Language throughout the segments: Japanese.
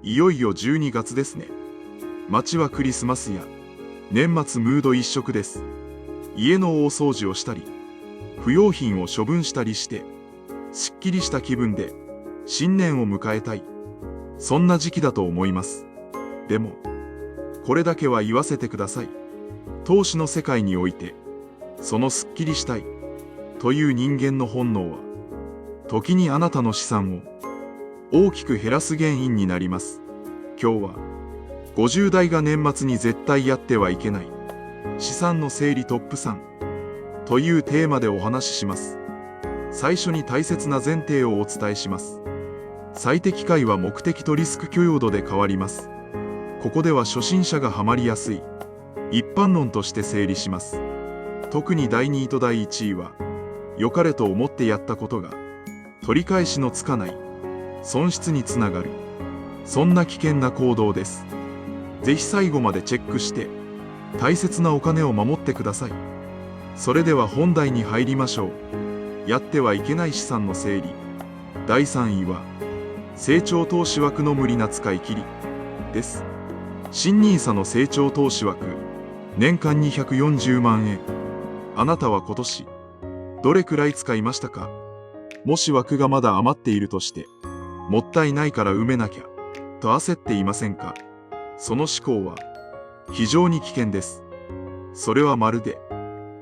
いよいよ12月ですね。街はクリスマスや年末ムード一色です。家の大掃除をしたり、不要品を処分したりして、すっきりした気分で新年を迎えたい。そんな時期だと思います。でも、これだけは言わせてください。投資の世界において、そのすっきりしたいという人間の本能は、時にあなたの資産を大きく減らす原因になります。今日は、50代が年末に絶対やってはいけない資産の整理トップ3というテーマでお話しします。最初に大切な前提をお伝えします。最適解は目的とリスク許容度で変わります。ここでは初心者がハマりやすい一般論として整理します。特に第2位と第1位は、良かれと思ってやったことが取り返しのつかない損失につながる、そんな危険な行動です。ぜひ最後までチェックして大切なお金を守ってください。それでは本題に入りましょう。やってはいけない資産の整理。第3位は成長投資枠の無理な使い切りです。新NISAの成長投資枠、年間240万円。あなたは今年どれくらい使いましたか？もし枠がまだ余っているとして、もったいないから埋めなきゃと焦っていませんか？その思考は非常に危険です。それはまるで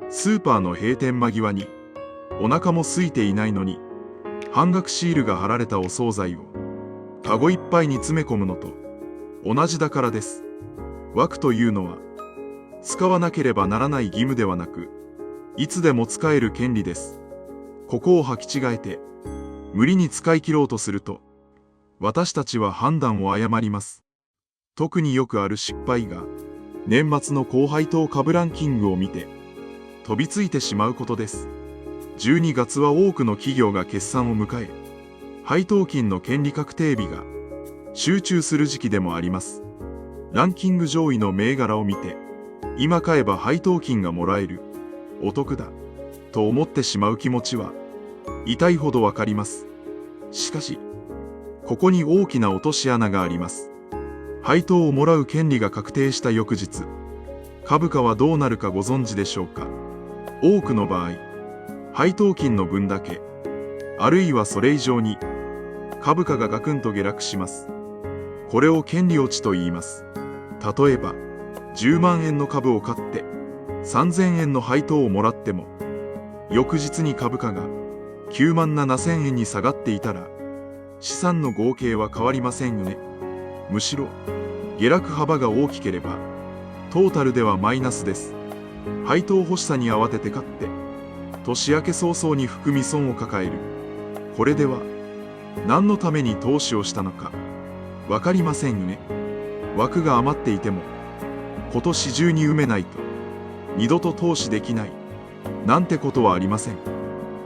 スーパーの閉店間際にお腹も空いていないのに半額シールが貼られたお惣菜をカゴいっぱいに詰め込むのと同じだからです。枠というのは使わなければならない義務ではなく、いつでも使える権利です。ここを履き違えて無理に使い切ろうとすると、私たちは判断を誤ります。特によくある失敗が、年末の高配当株ランキングを見て飛びついてしまうことです。12月は多くの企業が決算を迎え、配当金の権利確定日が集中する時期でもあります。ランキング上位の銘柄を見て、今買えば配当金がもらえる、お得だと思ってしまう気持ちは痛いほどわかります。しかし、ここに大きな落とし穴があります。配当をもらう権利が確定した翌日、株価はどうなるかご存知でしょうか？多くの場合、配当金の分だけ、あるいはそれ以上に、株価がガクンと下落します。これを権利落ちと言います。例えば、10万円の株を買って、3000円の配当をもらっても、翌日に株価が9万7000円に下がっていたら、資産の合計は変わりませんよね。むしろ、下落幅が大きければ、トータルではマイナスです。配当欲しさに慌てて買って、年明け早々に含み損を抱える。これでは、何のために投資をしたのか、わかりませんよね。枠が余っていても、今年中に埋めないと、二度と投資できない、なんてことはありません。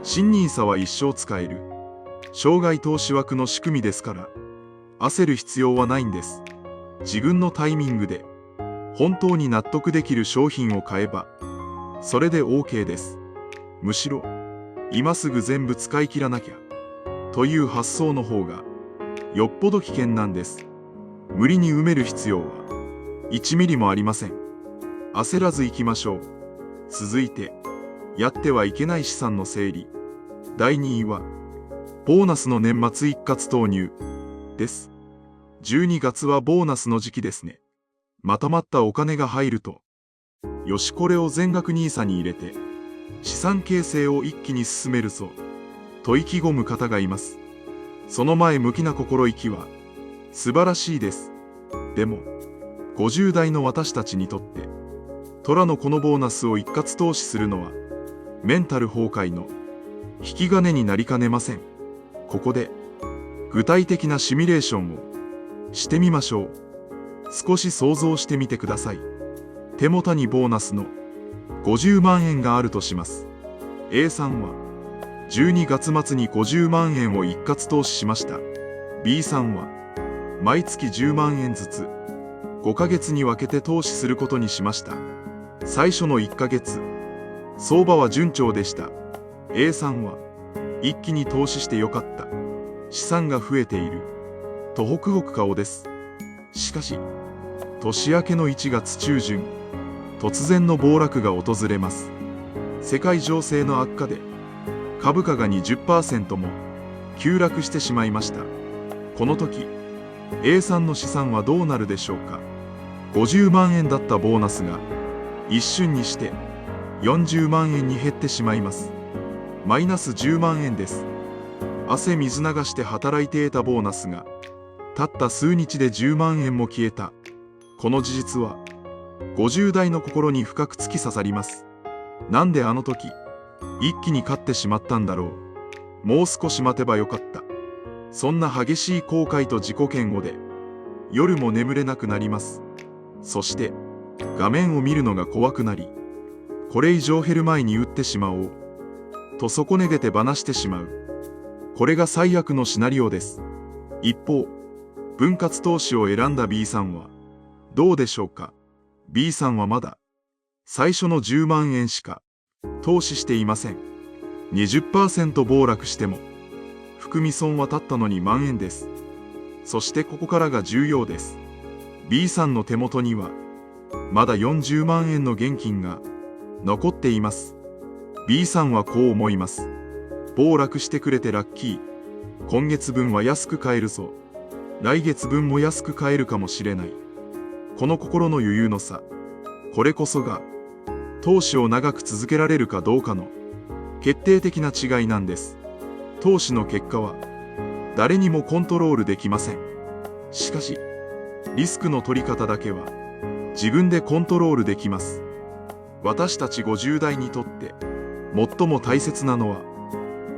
新NISAは一生使える、生涯投資枠の仕組みですから、焦る必要はないんです。自分のタイミングで、本当に納得できる商品を買えば、それで OK です。むしろ、今すぐ全部使い切らなきゃ、という発想の方が、よっぽど危険なんです。無理に埋める必要は、1ミリもありません。焦らず行きましょう。続いて、やってはいけない資産の整理。第2位は、ボーナスの年末一括投入です。12月はボーナスの時期ですね。またまったお金が入ると、よしこれを全額NISAに入れて、資産形成を一気に進めるぞ、と意気込む方がいます。その前向きな心意気は、素晴らしいです。でも、50代の私たちにとって、虎のこのボーナスを一括投資するのは、メンタル崩壊の引き金になりかねません。ここで、具体的なシミュレーションをしてみましょう。少し想像してみてください。手元にボーナスの50万円があるとします。A さんは、12月末に50万円を一括投資しました。B さんは、毎月10万円ずつ、5ヶ月に分けて投資することにしました。最初の1ヶ月、相場は順調でした。A さんは、一気に投資してよかった。資産が増えている。とホクホク顔です。しかし、年明けの1月中旬、突然の暴落が訪れます。世界情勢の悪化で、株価が 20% も急落してしまいました。この時、A さんの資産はどうなるでしょうか。50万円だったボーナスが、一瞬にして40万円に減ってしまいます。マイナス10万円です。汗水流して働いて得たボーナスが、たった数日で10万円も消えた。この事実は、50代の心に深く突き刺さります。なんであの時、一気に勝ってしまったんだろう。もう少し待てばよかった。そんな激しい後悔と自己嫌悪で、夜も眠れなくなります。そして、画面を見るのが怖くなり、これ以上減る前に売ってしまおう。と底値げてばなしてしまう。これが最悪のシナリオです。一方、分割投資を選んだ B さんは、どうでしょうか。B さんはまだ、最初の10万円しか、投資していません。20% 暴落しても、含み損はたったの2万円です。そしてここからが重要です。B さんの手元には、まだ40万円の現金が残っています。B さんはこう思います。暴落してくれてラッキー。今月分は安く買えるぞ。来月分も安く買えるかもしれない。この心の余裕の差。これこそが、投資を長く続けられるかどうかの決定的な違いなんです。投資の結果は、誰にもコントロールできません。しかし、リスクの取り方だけは、自分でコントロールできます。私たち50代にとって、最も大切なのは、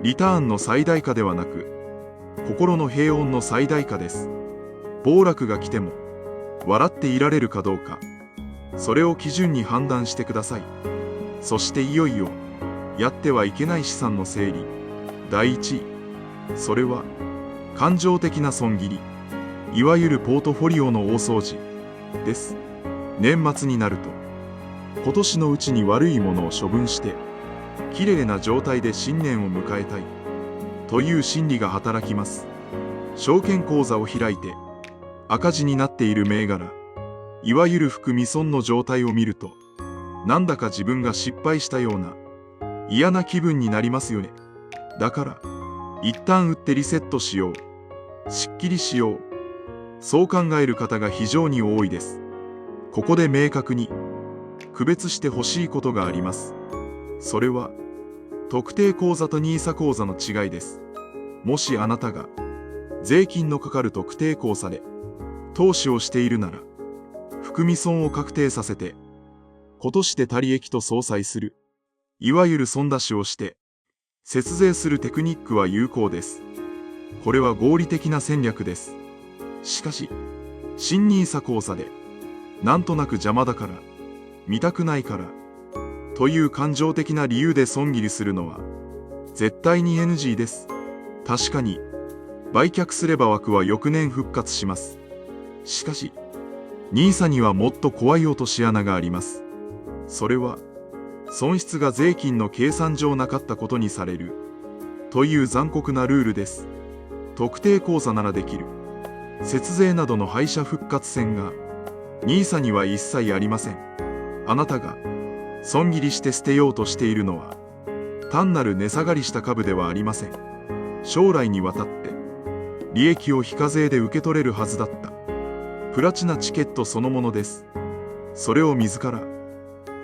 リターンの最大化ではなく、心の平穏の最大化です。暴落が来ても、笑っていられるかどうか、それを基準に判断してください。そしていよいよ、やってはいけない資産の整理。第1位、それは、感情的な損切り、いわゆるポートフォリオの大掃除です。年末になると、今年のうちに悪いものを処分して、きれいな状態で新年を迎えたい、という心理が働きます。証券口座を開いて、赤字になっている銘柄、いわゆる含み損の状態を見ると、なんだか自分が失敗したような、嫌な気分になりますよね。だから、一旦売ってリセットしよう。しっきりしよう。そう考える方が非常に多いです。ここで明確に、区別してほしいことがあります。それは、特定口座とNISA口座の違いです。もしあなたが、税金のかかる特定口座で、投資をしているなら、含み損を確定させて、今年で足り益と相殺する、いわゆる損出しをして、節税するテクニックは有効です。これは合理的な戦略です。しかし、新NISA口座で、なんとなく邪魔だから、見たくないから、という感情的な理由で損切りするのは、絶対に NG です。確かに、売却すれば枠は翌年復活します。しかし、NISA にはもっと怖い落とし穴があります。それは、損失が税金の計算上なかったことにされる、という残酷なルールです。特定口座ならできる、節税などの敗者復活戦が、NISA には一切ありません。あなたが、損切りして捨てようとしているのは、単なる値下がりした株ではありません。将来にわたって、利益を非課税で受け取れるはずだった、プラチナチケットそのものです。それを自ら、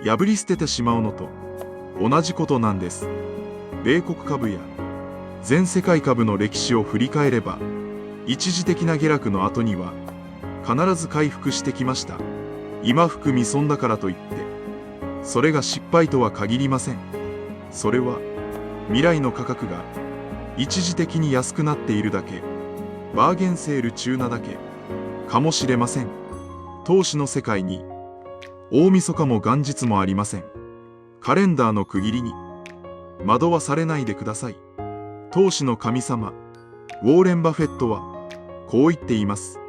破り捨ててしまうのと、同じことなんです。米国株や、全世界株の歴史を振り返れば、一時的な下落の後には、必ず回復してきました。今含み損だからといって、それが失敗とは限りません。それは、未来の価格が、一時的に安くなっているだけ、バーゲンセール中なだけ、かもしれません。投資の世界に、大晦日も元日もありません。カレンダーの区切りに、惑わされないでください。投資の神様、ウォーレン・バフェットは、こう言っています。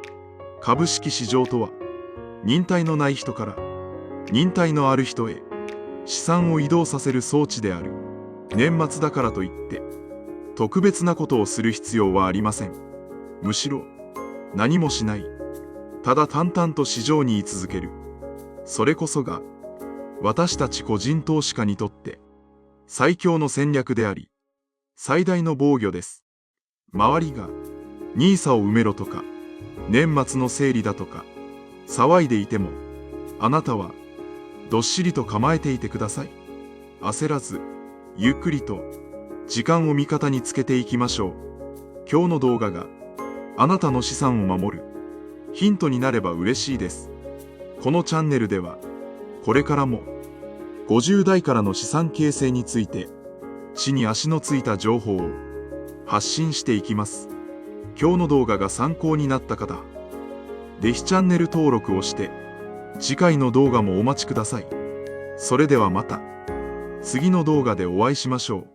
株式市場とは、忍耐のない人から、忍耐のある人へ、資産を移動させる装置である。年末だからといって、特別なことをする必要はありません。むしろ、何もしない。ただ淡々と市場に居続ける。それこそが、私たち個人投資家にとって、最強の戦略であり、最大の防御です。周りが、NISA を埋めろとか、年末の整理だとか、騒いでいても、あなたは、どっしりと構えていてください。焦らず、ゆっくりと、時間を味方につけていきましょう。今日の動画が、あなたの資産を守る、ヒントになれば嬉しいです。このチャンネルでは、これからも、50代からの資産形成について、地に足のついた情報を発信していきます。今日の動画が参考になった方、ぜひチャンネル登録をして、次回の動画もお待ちください。それではまた、次の動画でお会いしましょう。